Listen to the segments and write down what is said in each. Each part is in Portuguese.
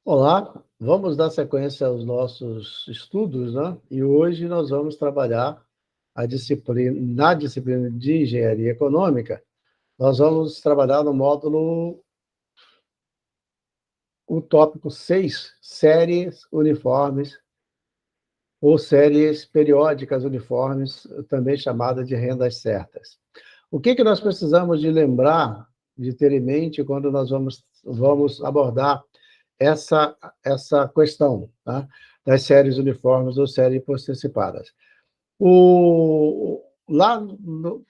Olá, vamos dar sequência aos nossos estudos, né? E hoje nós vamos trabalhar na disciplina de Engenharia Econômica, nós vamos trabalhar no módulo, o tópico 6, séries uniformes, ou séries periódicas uniformes, também chamada de rendas certas. O que nós precisamos de lembrar, de ter em mente, quando nós vamos abordar essa questão, tá? Das séries uniformes ou séries postantecipadas.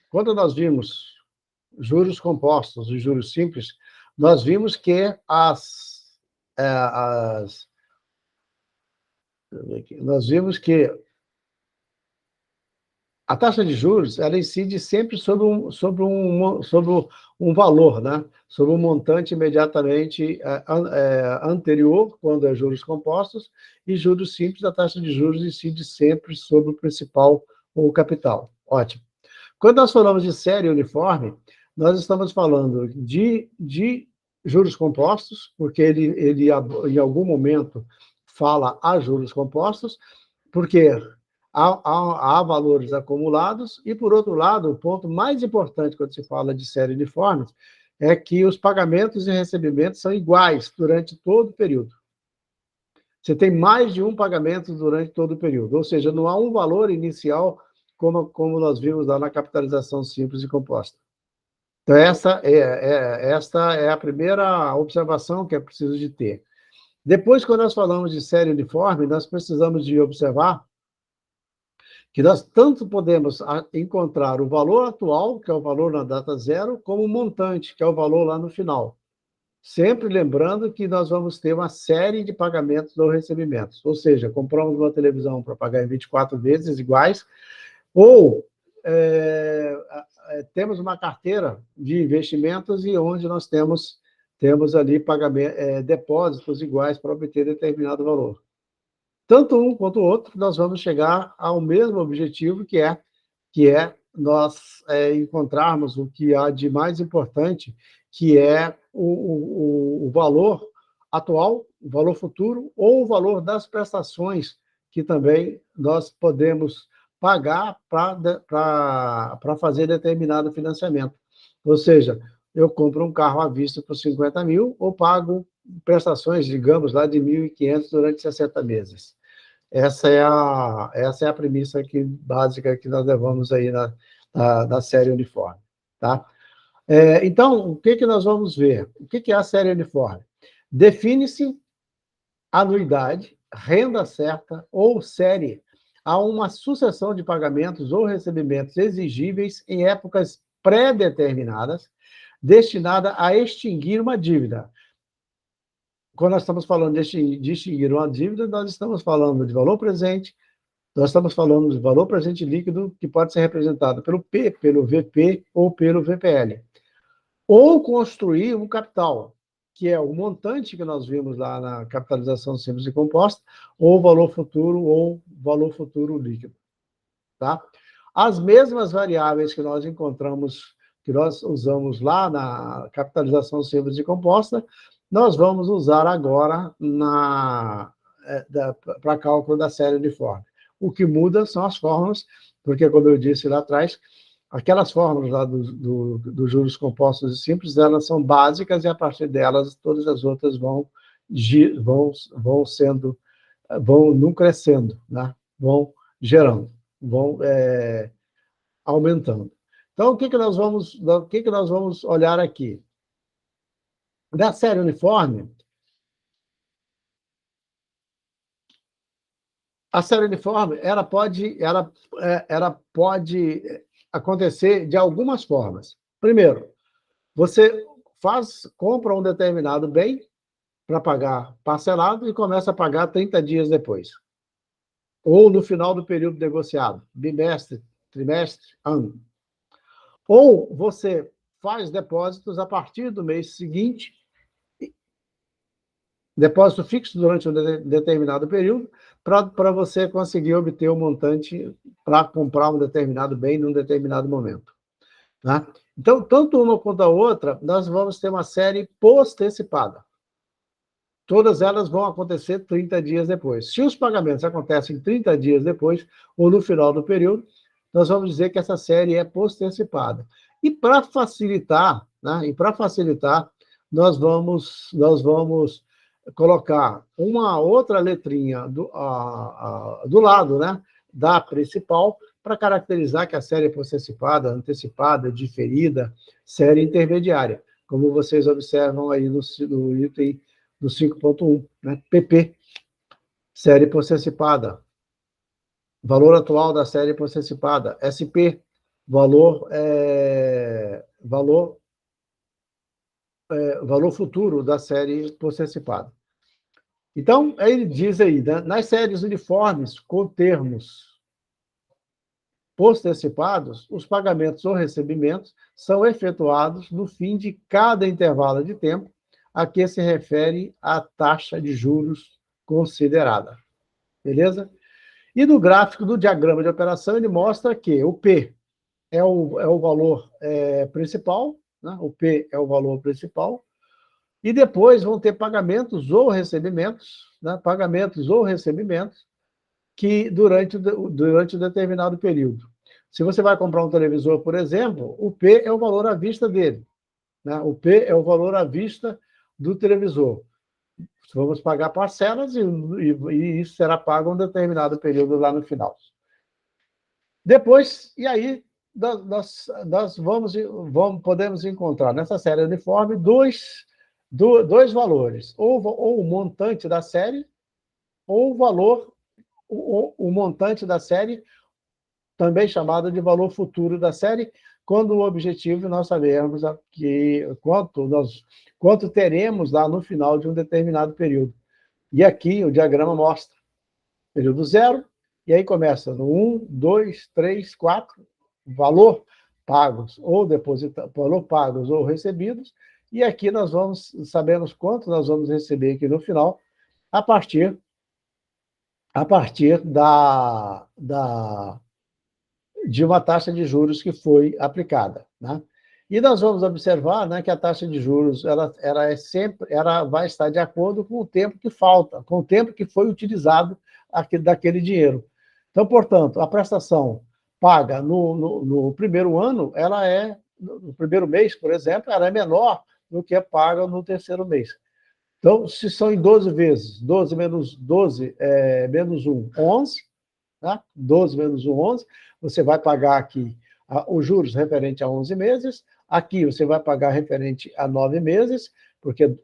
Quando nós vimos juros compostos e juros simples, nós vimos que nós vimos que a taxa de juros, ela incide sempre sobre um valor, né? Sobre um montante imediatamente anterior, quando é juros compostos, e juros simples, a taxa de juros incide sempre sobre o principal ou o capital. Ótimo. Quando nós falamos de série uniforme, nós estamos falando de juros compostos, porque ele em algum momento fala a juros compostos, porque há valores acumulados, e, por outro lado, o ponto mais importante quando se fala de série uniforme é que os pagamentos e recebimentos são iguais durante todo o período. Você tem mais de um pagamento durante todo o período, ou seja, não há um valor inicial, como nós vimos lá na capitalização simples e composta. Então, esta é a primeira observação que é preciso de ter. Depois, quando nós falamos de série uniforme, nós precisamos de observar que nós tanto podemos encontrar o valor atual, que é o valor na data zero, como o montante, que é o valor lá no final. Sempre lembrando que nós vamos ter uma série de pagamentos ou recebimentos. Ou seja, compramos uma televisão para pagar em 24 vezes iguais, ou temos uma carteira de investimentos e onde nós temos ali depósitos iguais para obter determinado valor. Tanto um quanto o outro, nós vamos chegar ao mesmo objetivo, que é nós encontrarmos o que há de mais importante, que é o valor atual, o valor futuro, ou o valor das prestações que também nós podemos pagar para fazer determinado financiamento. Ou seja, eu compro um carro à vista por 50 mil, ou pago prestações, digamos, lá de 1.500 durante 60 meses. Essa é a premissa básica que nós levamos aí na série uniforme. Tá? Então, o que nós vamos ver? O que é a série uniforme? Define-se anuidade, renda certa ou série a uma sucessão de pagamentos ou recebimentos exigíveis em épocas pré-determinadas, destinada a extinguir uma dívida. Quando nós estamos falando de extinguir uma dívida, nós estamos falando de valor presente, nós estamos falando de valor presente líquido, que pode ser representado pelo P, pelo VP ou pelo VPL. Ou construir um capital, que é o montante que nós vimos lá na capitalização simples e composta, ou valor futuro líquido. Tá? As mesmas variáveis que nós encontramos, que nós usamos lá na capitalização simples e composta, nós vamos usar agora para cálculo da série uniforme. O que muda são as fórmulas, porque, como eu disse lá atrás, aquelas fórmulas lá dos juros compostos e simples, elas são básicas, e a partir delas todas as outras vão não crescendo, né? Vão gerando, vão aumentando. Então, o que nós vamos olhar aqui? Da série uniforme, a série uniforme ela pode acontecer de algumas formas. Primeiro, você compra um determinado bem para pagar parcelado e começa a pagar 30 dias depois. Ou no final do período negociado, bimestre, trimestre, ano. Ou você faz depósitos a partir do mês seguinte, depósito fixo durante um determinado período, para você conseguir obter o montante para comprar um determinado bem num determinado momento. Tá? Então, tanto uma quanto a outra, nós vamos ter uma série postantecipada. todas elas vão acontecer 30 dias depois. Se os pagamentos acontecem 30 dias depois, ou no final do período, nós vamos dizer que essa série é post-antecipada. E para facilitar, né, nós vamos colocar uma outra letrinha do lado, né, da principal, para caracterizar que a série é post-antecipada, antecipada, diferida, série intermediária, como vocês observam aí no item do 5.1, né? PP, série post-antecipada, valor atual da série post-antecipada, SP, valor futuro da série post-antecipada. Então, ele diz aí, né, nas séries uniformes com termos post-antecipados, os pagamentos ou recebimentos são efetuados no fim de cada intervalo de tempo a que se refere a taxa de juros considerada. Beleza? E no gráfico do diagrama de operação, ele mostra que o P é o valor principal, né? O P é o valor principal, e depois vão ter pagamentos ou recebimentos, né? Pagamentos ou recebimentos, que durante um determinado período. Se você vai comprar um televisor, por exemplo, o P é o valor à vista dele, né? O P é o valor à vista do televisor. Vamos pagar parcelas e isso será pago um determinado período lá no final. Depois, e aí, nós podemos encontrar nessa série uniforme dois valores, ou o montante da série, ou o montante da série, também chamado de valor futuro da série, quando o objetivo é nós sabermos quanto teremos lá no final de um determinado período. E aqui o diagrama mostra período 0, e aí começa no 1, 2, 3, 4, valor pagos ou valor pagos ou recebidos, e aqui nós sabemos quanto nós vamos receber aqui no final, a partir de uma taxa de juros que foi aplicada, né? E nós vamos observar, né, que a taxa de juros ela vai estar de acordo com o tempo que falta, com o tempo que foi utilizado daquele dinheiro. Então, portanto, a prestação paga no primeiro ano, no primeiro mês, por exemplo, ela é menor do que paga no terceiro mês. Então, se são em 12 vezes, 12 menos 12 menos 1, 11, né? 12 menos 1, 11, você vai pagar aqui os juros referente a 11 meses, aqui você vai pagar referente a 9 meses, porque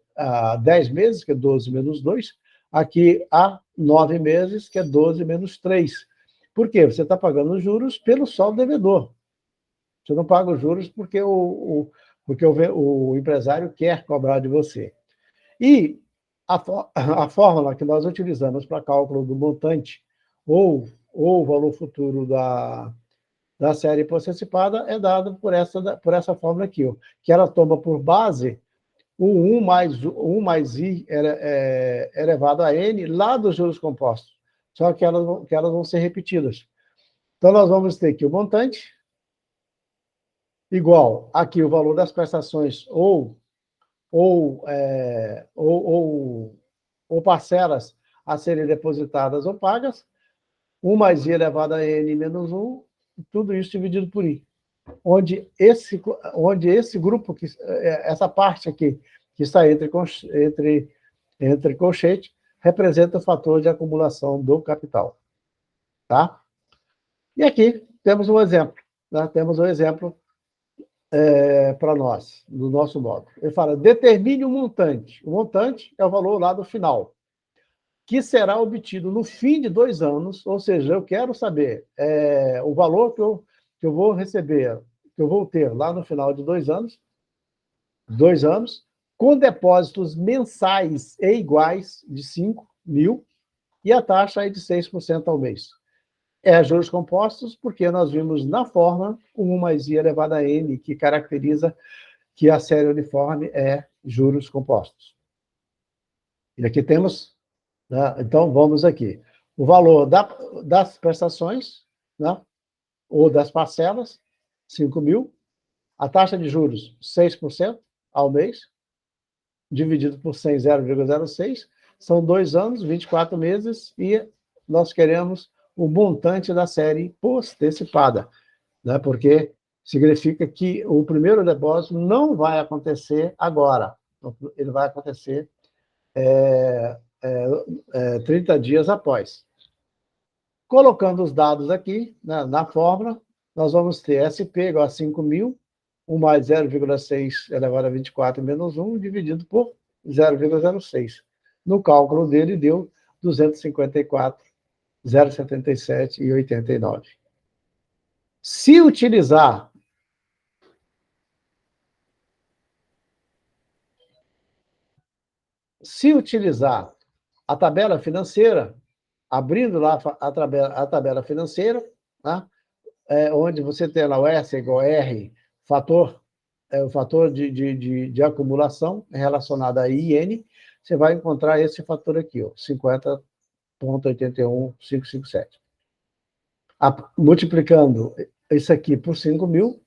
10 meses, que é 12 menos 2, aqui há 9 meses, que é 12 menos 3. Por quê? Você está pagando os juros pelo saldo devedor. Você não paga os juros porque o empresário quer cobrar de você. E a fórmula que nós utilizamos para cálculo do montante ou o valor futuro da série post-antecipada é dado por essa fórmula aqui, ó, que ela toma por base o 1 mais I elevado a N lá dos juros compostos, só que elas vão ser repetidas. Então, nós vamos ter aqui o montante igual aqui o valor das prestações ou parcelas a serem depositadas ou pagas, 1 mais I elevado a N menos 1, tudo isso dividido por I. Onde esse grupo, essa parte aqui, que está entre colchete, representa o fator de acumulação do capital. Tá? E aqui temos um exemplo. Né? Temos um exemplo para nós, do nosso modo. Ele fala, determine o montante. O montante é o valor lá do final, que será obtido no fim de 2 anos, ou seja, eu quero saber o valor que eu vou receber, que eu vou ter lá no final de 2 anos, com depósitos mensais e iguais de 5.000, e a taxa é de 6% ao mês. É juros compostos, porque nós vimos na forma 1 mais I elevado a N, que caracteriza que a série uniforme é juros compostos. E aqui temos, né, então vamos aqui. O valor das prestações, né, ou das parcelas, 5.000, a taxa de juros, 6% ao mês, dividido por 100, 0,06, São 2 anos, 24 meses, e nós queremos o montante da série postecipada, né? Porque significa que o primeiro depósito não vai acontecer agora, ele vai acontecer 30 dias após. Colocando os dados aqui, né, na fórmula, nós vamos ter SP igual a 5.000, 1 mais 0,6 elevado a 24 menos 1, dividido por 0,06. No cálculo dele, deu 254, 0,77 e 89. Se utilizar a tabela financeira, abrindo lá a tabela financeira, tá? Onde você tem lá o S igual a R, o fator de acumulação relacionado a IN, você vai encontrar esse fator aqui, ó, 50,81557. Multiplicando isso aqui por 5.000,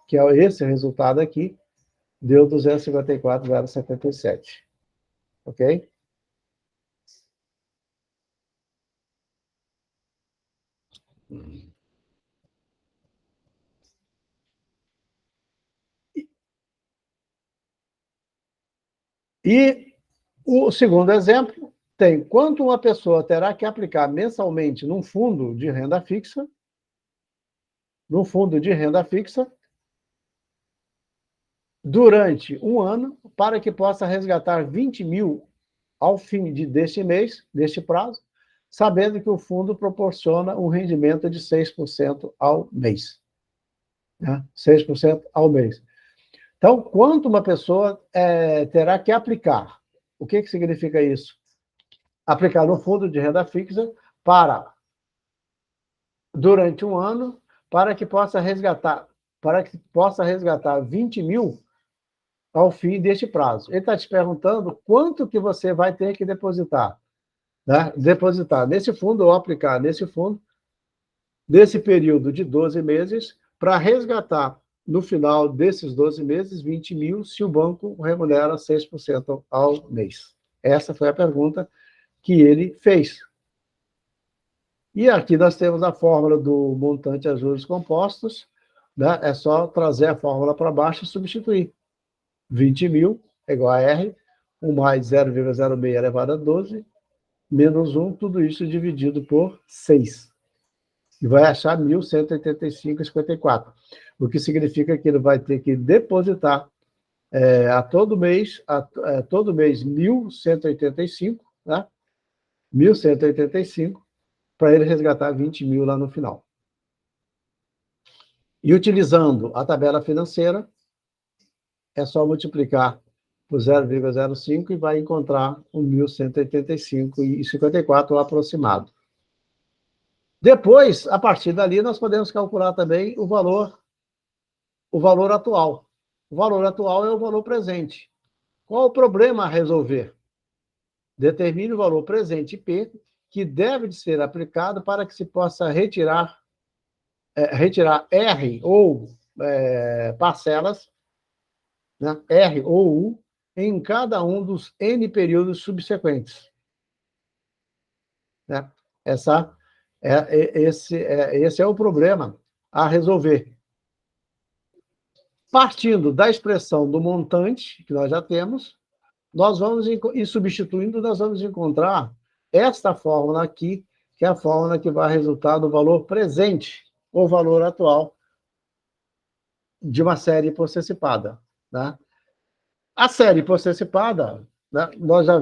que é esse resultado aqui, deu 254,77. Ok? E o segundo exemplo tem quanto uma pessoa terá que aplicar mensalmente num fundo de renda fixa, durante um ano, para que possa resgatar 20.000 ao fim deste prazo, sabendo que o fundo proporciona um rendimento de 6% ao mês. Né? 6% ao mês. Então, quanto uma pessoa terá que aplicar? O que significa isso? Aplicar no fundo de renda fixa durante um ano, para que possa resgatar 20.000 ao fim deste prazo. Ele está te perguntando quanto que você vai ter que depositar. Né? Depositar nesse fundo ou aplicar nesse fundo, nesse período de 12 meses, para resgatar, no final desses 12 meses, 20.000, se o banco remunera 6% ao mês. Essa foi a pergunta que ele fez. E aqui nós temos a fórmula do montante a juros compostos, né? É só trazer a fórmula para baixo e substituir. 20.000 é igual a R, 1 mais 0,06 elevado a 12, menos 1, tudo isso dividido por 6. E vai achar 1.185,54. O que significa que ele vai ter que depositar todo mês 1.185, né? 1.185, para ele resgatar 20.000 lá no final. E utilizando a tabela financeira, é só multiplicar por 0,05 e vai encontrar 1.185,54, o aproximado. Depois, a partir dali, nós podemos calcular também o valor atual. O valor atual é o valor presente. Qual o problema a resolver? Determine o valor presente P, que deve ser aplicado para que se possa retirar R ou parcelas, né, R ou U, em cada um dos N períodos subsequentes. Né? Esse é o problema a resolver. Partindo da expressão do montante, que nós já temos, e substituindo, nós vamos encontrar esta fórmula aqui, que é a fórmula que vai resultar do valor presente, ou valor atual, de uma série postecipada. Né? A série postecipada, né, nós já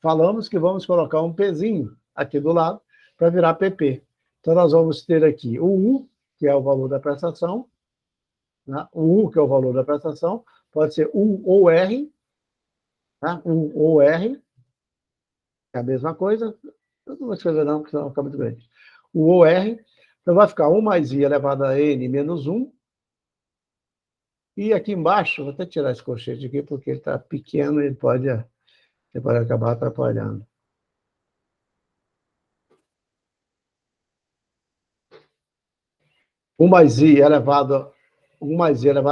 falamos que vamos colocar um Pzinho aqui do lado, para virar PP. Então, nós vamos ter aqui o U, que é o valor da prestação, né? O U, que é o valor da prestação, pode ser U ou R, né? U ou R, é a mesma coisa. Eu não vou escrever não, porque senão fica muito grande. U ou R, então vai ficar 1 mais I elevado a N menos 1, e aqui embaixo, vou até tirar esse colchete aqui, porque ele está pequeno e ele pode acabar atrapalhando. Um mais I elevado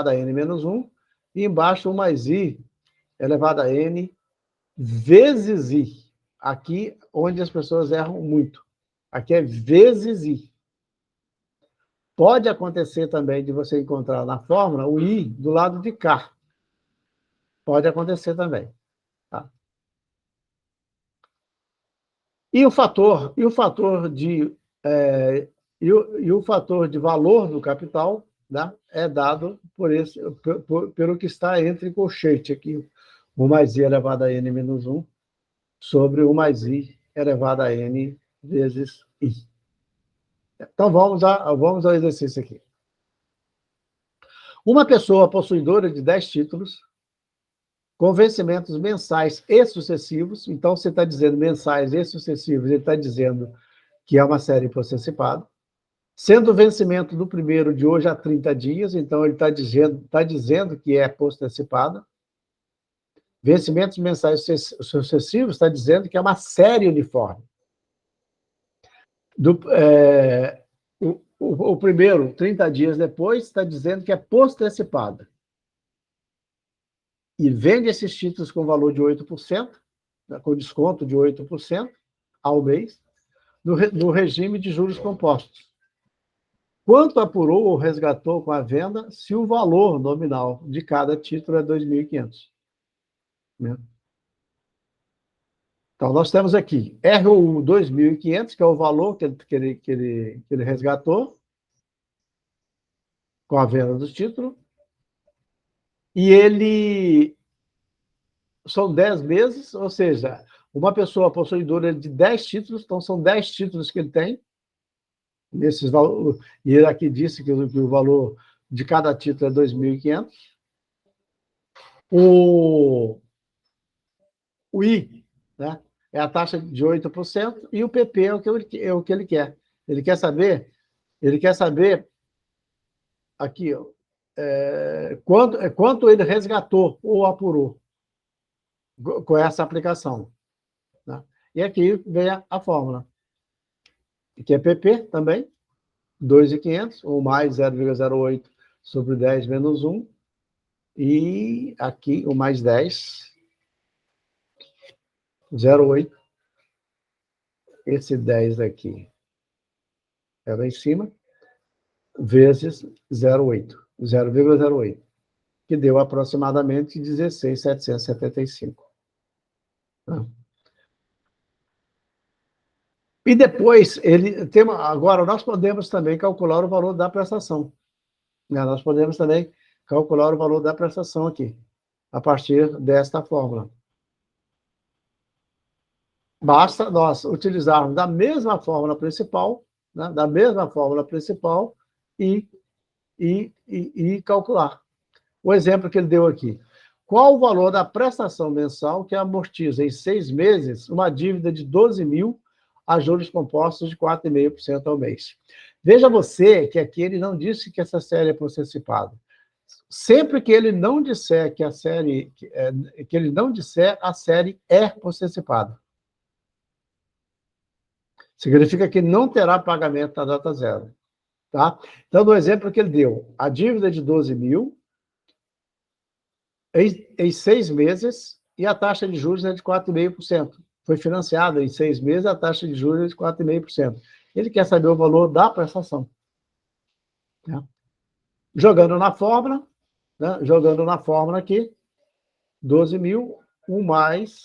a N menos 1, e embaixo 1 mais I elevado a N vezes I. aqui onde as pessoas erram muito. Aqui é vezes I. Pode acontecer também de você encontrar na fórmula o I do lado de cá. Pode acontecer também. Tá? E o fator de o fator de valor do capital, né, é dado pelo que está entre colchete aqui, o mais I elevado a n menos 1 sobre o mais I elevado a n vezes I. Então, vamos ao exercício aqui. Uma pessoa possuidora de 10 títulos, com vencimentos mensais e sucessivos, então, você está dizendo mensais e sucessivos, ele está dizendo que é uma série post-antecipada, sendo o vencimento do primeiro de hoje a 30 dias, então ele está dizendo que é post-antecipada. Vencimentos mensais sucessivos está dizendo que é uma série uniforme. O primeiro, 30 dias depois, está dizendo que é post-antecipada. E vende esses títulos com valor de 8%, né, com desconto de 8% ao mês, no regime de juros compostos. Quanto apurou ou resgatou com a venda se o valor nominal de cada título é 2.500? Né? Então, nós temos aqui ROU 2.500, que é o valor que ele resgatou com a venda do título, e ele são 10 meses, ou seja, uma pessoa possuidora de 10 títulos, então são 10 títulos que ele tem, nesses valores, e ele aqui disse que o valor de cada título é 2.500. O I, né, é a taxa de 8%, e o PP é o que ele quer. Ele quer saber aqui, ó, quanto ele resgatou ou apurou com essa aplicação. Né? E aqui vem a fórmula, que é PP também, 2.500, ou mais 0,08 sobre 10 menos 1, e aqui o mais 10, 0,8, esse 10 aqui é lá em cima, vezes 0,08, que deu aproximadamente 16.775. Tá? E depois, agora, nós podemos também calcular o valor da prestação. Né? Nós podemos também calcular o valor da prestação aqui, a partir desta fórmula. Basta nós utilizarmos da mesma fórmula principal, né? E calcular. O exemplo que ele deu aqui. Qual o valor da prestação mensal que amortiza em 6 meses uma dívida de 12 mil a juros compostos de 4,5% ao mês? Veja você que aqui ele não disse que essa série é post-antecipada. Sempre que ele não disser que a série é post-antecipada. Significa que não terá pagamento na data zero. Tá? Então, no exemplo que ele deu, a dívida de 12 mil em 6 meses e a taxa de juros é de 4,5%. Foi financiado em 6 meses, a taxa de juros é de 4,5%. Ele quer saber o valor da prestação. Né? Jogando na fórmula, aqui, 12 mil, 1 mais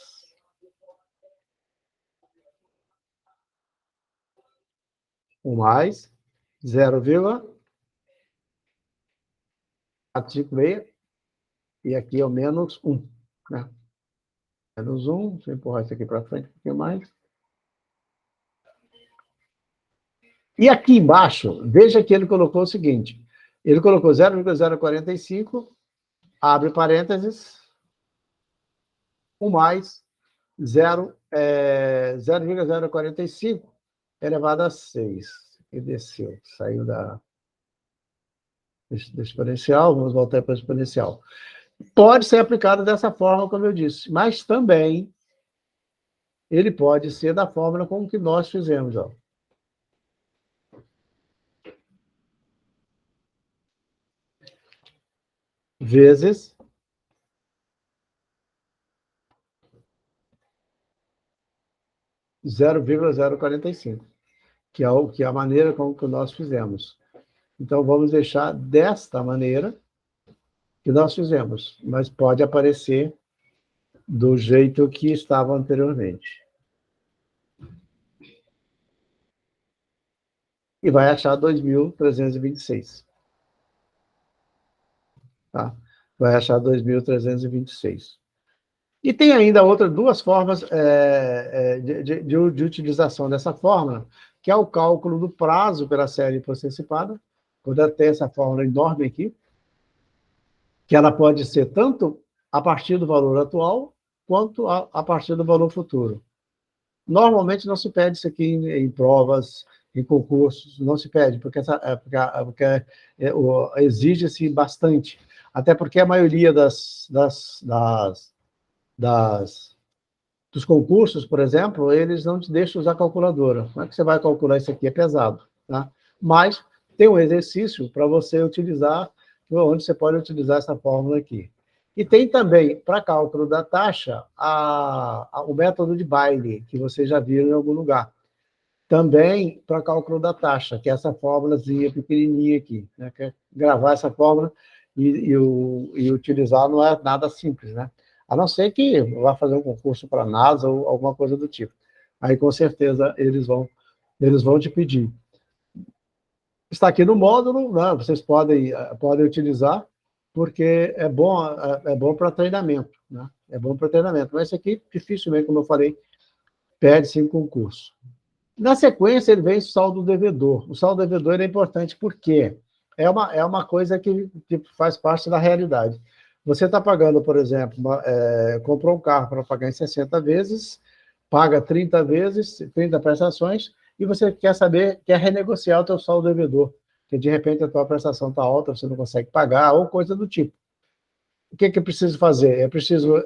0,456, e aqui é o menos 1. Né? Menos 1, deixa eu empurrar isso aqui para frente um pouquinho mais. E aqui embaixo, veja que ele colocou o seguinte, ele colocou 0,045, abre parênteses, 1 mais 0,045 elevado a 6. E desceu, saiu do exponencial, vamos voltar para o exponencial. Pode ser aplicado dessa forma, como eu disse, mas também ele pode ser da fórmula como que nós fizemos. Ó. Vezes 0,045, que é a maneira como que nós fizemos. Então, vamos deixar desta maneira que nós fizemos, mas pode aparecer do jeito que estava anteriormente. E vai achar 2.326. Tá? Vai achar 2.326. E tem ainda outras duas formas de utilização dessa fórmula, que é o cálculo do prazo pela série hipossessipada, quando ela tem essa fórmula enorme aqui, que ela pode ser tanto a partir do valor atual, quanto a partir do valor futuro. Normalmente não se pede isso aqui em provas, em concursos, não se pede, porque exige-se bastante. Até porque a maioria dos concursos, por exemplo, eles não te deixam usar calculadora. Como é que você vai calcular isso aqui? É pesado. Tá? Mas tem um exercício para você utilizar, onde você pode utilizar essa fórmula aqui. E tem também, para cálculo da taxa, o método de Bailey, que vocês já viram em algum lugar. Também para cálculo da taxa, que é essa fórmulazinha pequenininha aqui. Né? Que é gravar essa fórmula e utilizar não é nada simples, né? A não ser que vá fazer um concurso para a NASA ou alguma coisa do tipo. Aí, com certeza, eles vão te pedir. Está aqui no módulo, né? Vocês podem utilizar, porque é bom para treinamento, né? É bom para treinamento. Mas esse aqui, dificilmente, como eu falei, pede-se em concurso. Na sequência, ele vem o saldo devedor. O saldo devedor é importante porque é uma coisa que faz parte da realidade. Você está pagando, por exemplo, comprou um carro para pagar em 60 vezes, paga 30 vezes, 30 prestações, e você quer renegociar o teu saldo devedor, porque de repente a tua prestação está alta, você não consegue pagar, ou coisa do tipo. O que é preciso fazer? É preciso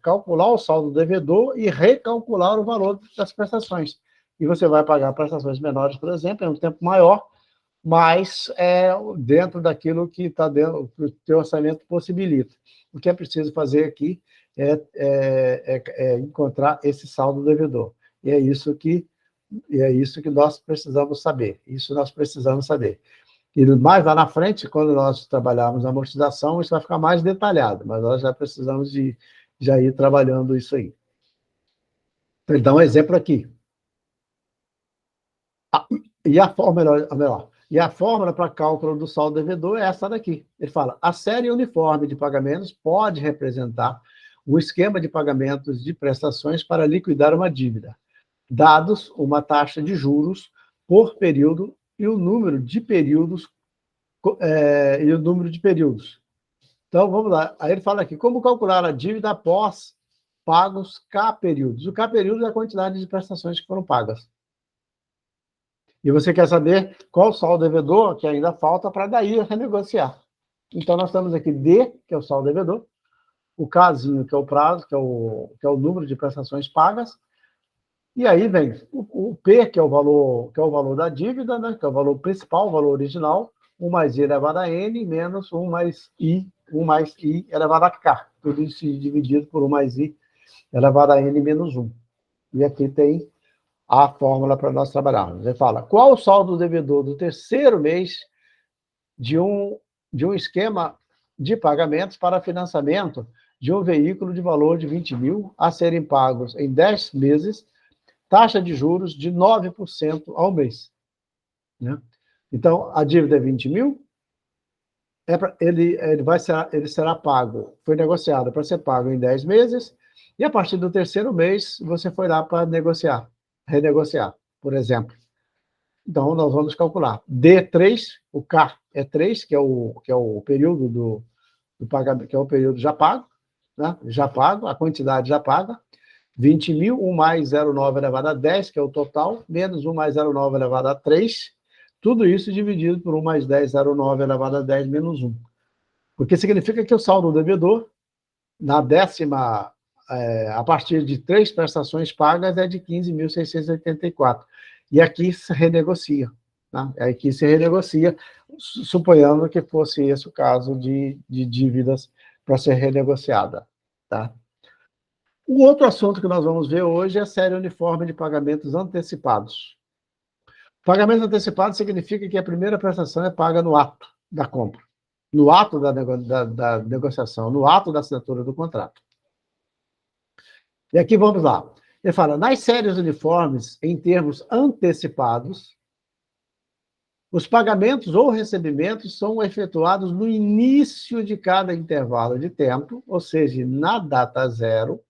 calcular o saldo devedor e recalcular o valor das prestações. E você vai pagar prestações menores, por exemplo, em um tempo maior, mas dentro daquilo que está dentro, que o teu orçamento possibilita. O que é preciso fazer aqui é encontrar esse saldo devedor. E é isso que nós precisamos saber. Isso nós precisamos saber. E mais lá na frente, quando nós trabalharmos a amortização, isso vai ficar mais detalhado, mas nós já precisamos já ir trabalhando isso aí. Então, ele dá um exemplo aqui. E a fórmula para cálculo do saldo devedor é essa daqui. Ele fala: a série uniforme de pagamentos pode representar o esquema de pagamentos de prestações para liquidar uma dívida, dados uma taxa de juros por período e o número de períodos. Então, vamos lá. Aí ele fala aqui: como calcular a dívida após pagos K períodos? O K períodos é a quantidade de prestações que foram pagas. E você quer saber qual o saldo devedor que ainda falta para daí renegociar. Então, nós temos aqui D, que é o saldo devedor, o Kzinho, que é o prazo, que é o número de prestações pagas, e aí vem o P, que é o valor da dívida, né, que é o valor principal, o valor original, 1 mais I elevado a N, menos 1 mais I elevado a K. Tudo isso dividido por 1 mais I elevado a N menos 1. E aqui tem a fórmula para nós trabalharmos. Ele fala: qual o saldo devedor do terceiro mês de um esquema de pagamentos para financiamento de um veículo de valor de 20 mil a serem pagos em 10 meses, taxa de juros de 9% ao mês. Né? Então, a dívida é 20 mil, ele será pago, foi negociado para ser pago em 10 meses, e a partir do terceiro mês, você foi lá para renegociar, por exemplo. Então, nós vamos calcular. D3, o K é 3, que é o período do pagamento, que é o período já pago, né? Já pago, a quantidade já paga. 20 mil, 1 mais 0,9 elevado a 10, que é o total, menos 1 mais 0,9 elevado a 3, tudo isso dividido por 1 mais 10, 0,9 elevado a 10 menos 1. Porque significa que o saldo devedor, na décima, a partir de 3 prestações pagas, é de 15.684. E aqui se renegocia. Tá? Aqui se renegocia, suponhando que fosse esse o caso de dívidas para ser renegociada. Tá? Um outro assunto que nós vamos ver hoje é a série uniforme de pagamentos antecipados. Pagamento antecipado significa que a primeira prestação é paga no ato da compra, no ato da negociação, no ato da assinatura do contrato. E aqui vamos lá. Ele fala, nas séries uniformes, em termos antecipados, os pagamentos ou recebimentos são efetuados no início de cada intervalo de tempo, ou seja, na data zero,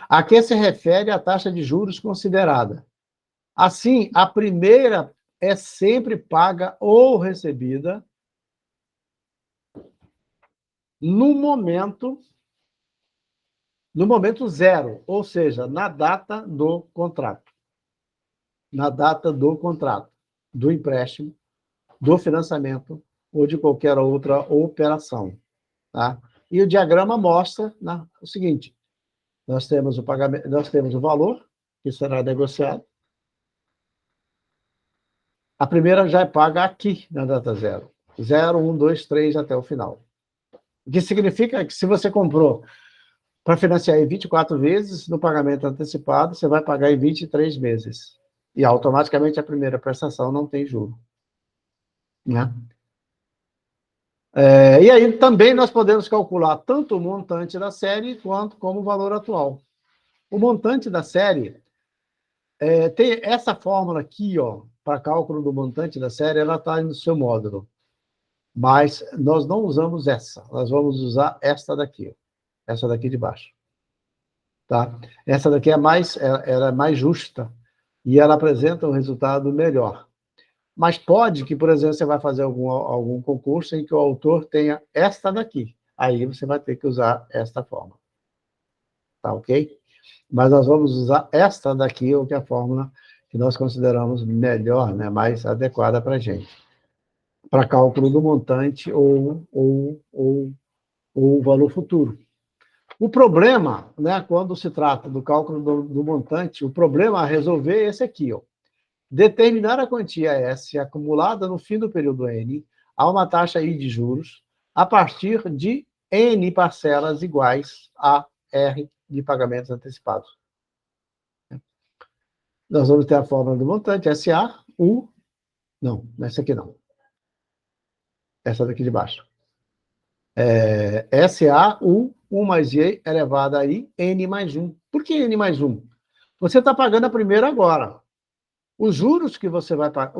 a que se refere a taxa de juros considerada. Assim, a primeira é sempre paga ou recebida no momento zero, ou seja, na data do contrato. Na data do contrato, do empréstimo, do financiamento ou de qualquer outra operação. Tá? E o diagrama mostra, né, o seguinte: nós temos o pagamento, nós temos o valor que será negociado. A primeira já é paga aqui na data zero. 0, 1, 2, 3 até o final. O que significa que se você comprou para financiar em 24 vezes, no pagamento antecipado, você vai pagar em 23 meses. E automaticamente a primeira prestação não tem juro. Né? E aí também nós podemos calcular tanto o montante da série quanto como o valor atual. O montante da série tem essa fórmula aqui, ó, para cálculo do montante da série, ela está no seu módulo. Mas nós não usamos essa, nós vamos usar esta daqui, ó, essa daqui de baixo. Tá? Essa daqui ela é mais justa e ela apresenta um resultado melhor. Mas pode que, por exemplo, você vai fazer algum concurso em que o autor tenha esta daqui. Aí você vai ter que usar esta forma. Tá ok? Mas nós vamos usar esta daqui, que é a fórmula que nós consideramos melhor, né, mais adequada para a gente. Para cálculo do montante ou o valor futuro. O problema, né, quando se trata do cálculo do montante, o problema a resolver é esse aqui, ó. Determinar a quantia S acumulada no fim do período N a uma taxa I de juros a partir de N parcelas iguais a R de pagamentos antecipados. Nós vamos ter a fórmula do montante, SA, U, não, essa aqui não. Essa daqui de baixo. SA, U, 1 mais I elevado a I, N mais 1. Por que N mais 1? Você está pagando a primeira agora. Os juros que você vai pagar,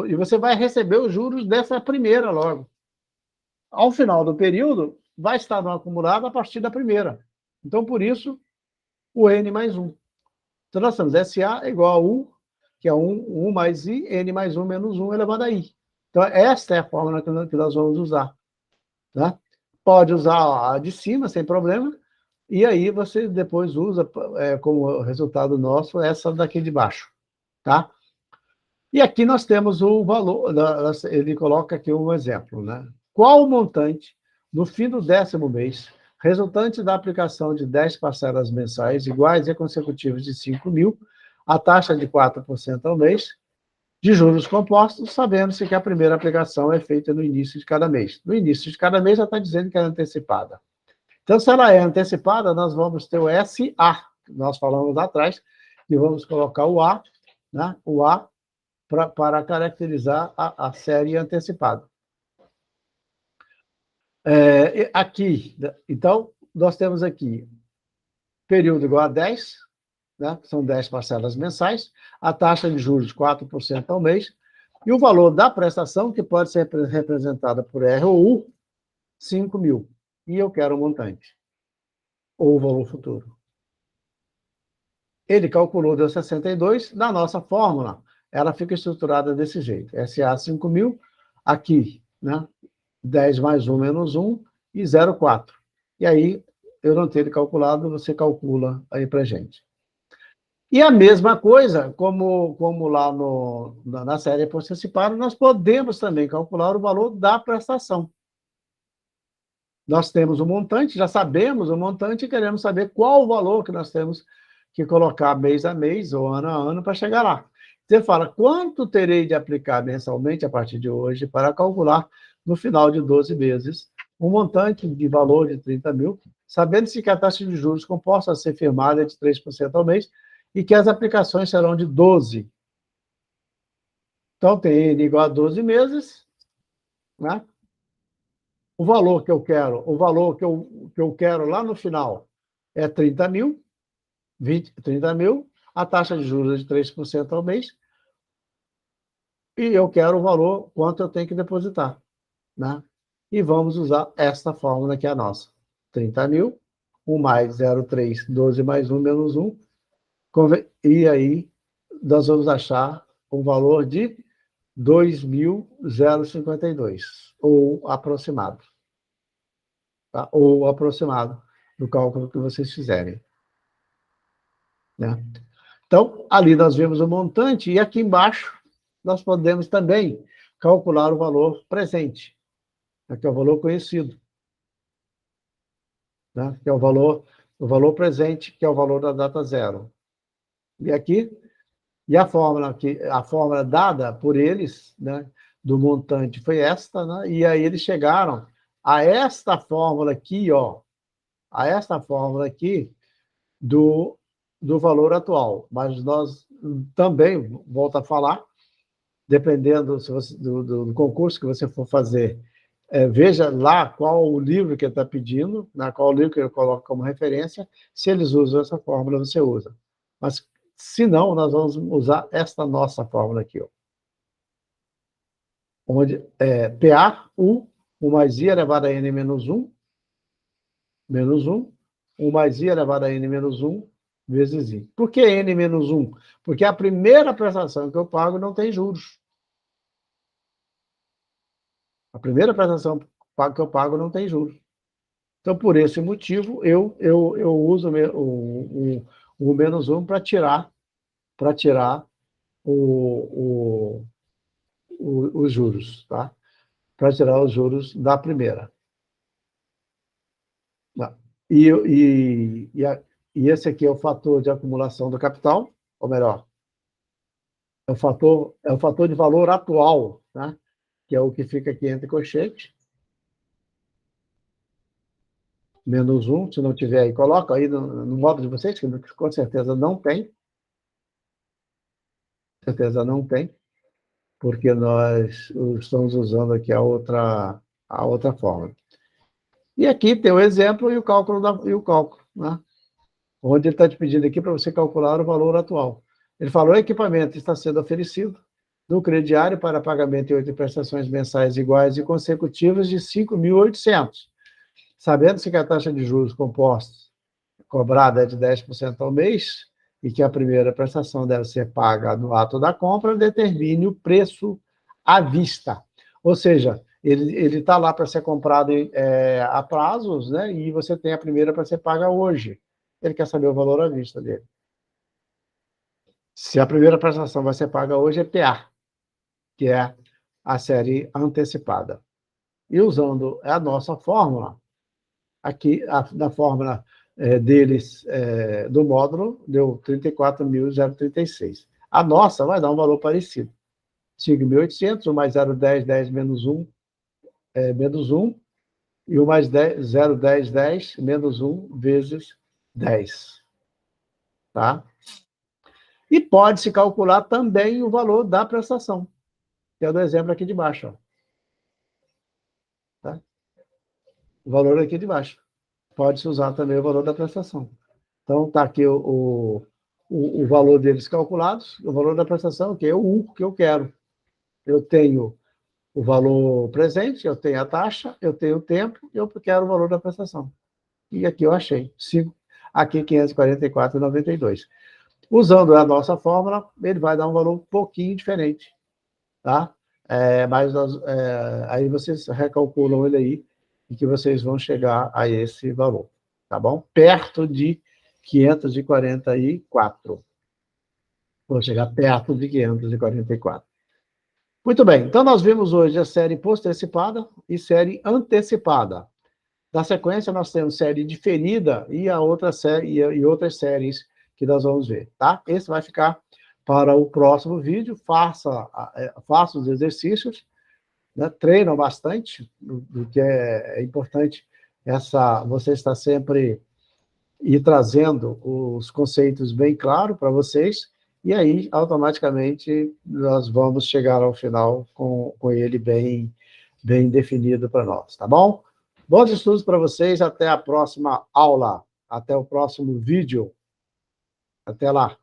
e você vai receber os juros dessa primeira logo. Ao final do período, vai estar no acumulado a partir da primeira. Então, por isso, o N mais 1. Então, nós temos SA igual a U, que é 1 mais I, N mais 1 menos 1 elevado a I. Então, esta é a fórmula que nós vamos usar. Tá? Pode usar a de cima, sem problema, e aí você depois usa como resultado nosso essa daqui de baixo. Tá? E aqui nós temos o valor, ele coloca aqui um exemplo, né? Qual o montante no fim do 10º mês, resultante da aplicação de 10 parcelas mensais iguais e consecutivas de 5.000, a taxa de 4% ao mês, de juros compostos, sabendo-se que a primeira aplicação é feita no início de cada mês. No início de cada mês já está dizendo que é antecipada. Então, se ela é antecipada, nós vamos ter o SA, que nós falamos lá atrás, e vamos colocar o A, né? O A para caracterizar a série antecipada. Aqui, então, nós temos aqui período igual a 10, né, que são 10 parcelas mensais, a taxa de juros 4% ao mês, e o valor da prestação, que pode ser representada por R ou U, 5.000. E eu quero o montante, ou o valor futuro. Ele calculou, deu 62, na nossa fórmula, ela fica estruturada desse jeito. SA 5.000, aqui, né? 10 mais 1 menos 1 e 0,4. E aí, eu não tenho ele calculado, você calcula aí para gente. E a mesma coisa, como lá na série antecipada, nós podemos também calcular o valor da prestação. Nós temos o montante, já sabemos o montante e queremos saber qual o valor que nós temos que colocar mês a mês ou ano a ano para chegar lá. Você fala, quanto terei de aplicar mensalmente a partir de hoje para calcular no final de 12 meses um montante de valor de 30 mil, sabendo-se que a taxa de juros composta a ser firmada é de 3% ao mês e que as aplicações serão de 12. Então, tem N igual a 12 meses, né? O valor que eu quero, o valor que eu quero lá no final é 30 mil, 30 mil, a taxa de juros é de 3% ao mês, e eu quero o valor, quanto eu tenho que depositar, né? E vamos usar esta fórmula que é a nossa. 30 mil, 1 mais 0,3, 12 mais 1 menos 1, e aí nós vamos achar o valor de 2.052, ou aproximado. Tá? Ou aproximado do cálculo que vocês fizerem. Né? Então, ali nós vemos o montante, e aqui embaixo nós podemos também calcular o valor presente, né? Que é o valor conhecido, né? Que é o valor presente, que é o valor da data zero. E aqui, a fórmula dada por eles, né, do montante foi esta, né? E aí eles chegaram a esta fórmula aqui, ó, a esta fórmula aqui do valor atual. Mas nós também, volto a falar, dependendo do concurso que você for fazer, veja lá qual o livro que ele está pedindo, qual o livro que ele coloca como referência. Se eles usam essa fórmula, você usa. Mas, se não, nós vamos usar esta nossa fórmula aqui, ó, onde PA, U mais I elevado a N menos 1, 1 mais I elevado a N menos 1, vezes I. Por que N menos 1? Porque a primeira prestação que eu pago não tem juros. A primeira prestação que eu pago não tem juros. Então, por esse motivo, eu uso o menos 1 para tirar os juros, tá? Para tirar os juros da primeira. E esse aqui é o fator de acumulação do capital, ou melhor, é o fator de valor atual, né? Que é o que fica aqui entre colchete. Menos 1, se não tiver aí, coloca aí no modo de vocês, que com certeza não tem. Com certeza não tem, porque nós estamos usando aqui a outra fórmula. E aqui tem o exemplo e o cálculo, né? Onde ele está te pedindo aqui para você calcular o valor atual. Ele falou: o equipamento está sendo oferecido no crediário para pagamento em 8 prestações mensais iguais e consecutivas de 5.800, sabendo-se que a taxa de juros composta cobrada é de 10% ao mês e que a primeira prestação deve ser paga no ato da compra, determine o preço à vista. Ou seja, ele está lá para ser comprado a prazos, né? E você tem a primeira para ser paga hoje. Ele quer saber o valor à vista dele. Se a primeira prestação vai ser paga hoje, é PA, que é a série antecipada. E usando a nossa fórmula, aqui, na fórmula deles, do módulo, deu 34.036. A nossa vai dar um valor parecido. 5.800, 1 mais 0,10, 10 menos 1, menos 1, e 1 mais 0,10, 10, menos 1, vezes 10. Tá? E pode-se calcular também o valor da prestação, que é o do exemplo aqui de baixo. Ó. Tá? O valor aqui de baixo. Pode-se usar também o valor da prestação. Então, está aqui o valor deles calculados, o valor da prestação, que é o U que eu quero. Eu tenho o valor presente, eu tenho a taxa, eu tenho o tempo, e eu quero o valor da prestação. E aqui eu achei. Aqui 544,92. Usando a nossa fórmula, ele vai dar um valor um pouquinho diferente. Tá? Mas aí vocês recalculam ele aí, e que vocês vão chegar a esse valor. Tá bom? Perto de 544. Vou chegar perto de 544. Muito bem, então nós vimos hoje a série postecipada e série antecipada. Na sequência, nós temos série diferida e a outra série e outras séries que nós vamos ver, tá? Esse vai ficar para o próximo vídeo. Faça os exercícios né, treinam bastante, do que é importante você está sempre ir trazendo os conceitos bem claros para vocês, e aí, automaticamente, nós vamos chegar ao final com ele bem definido para nós, tá bom? Bons estudos para vocês, até a próxima aula, até o próximo vídeo. Até lá.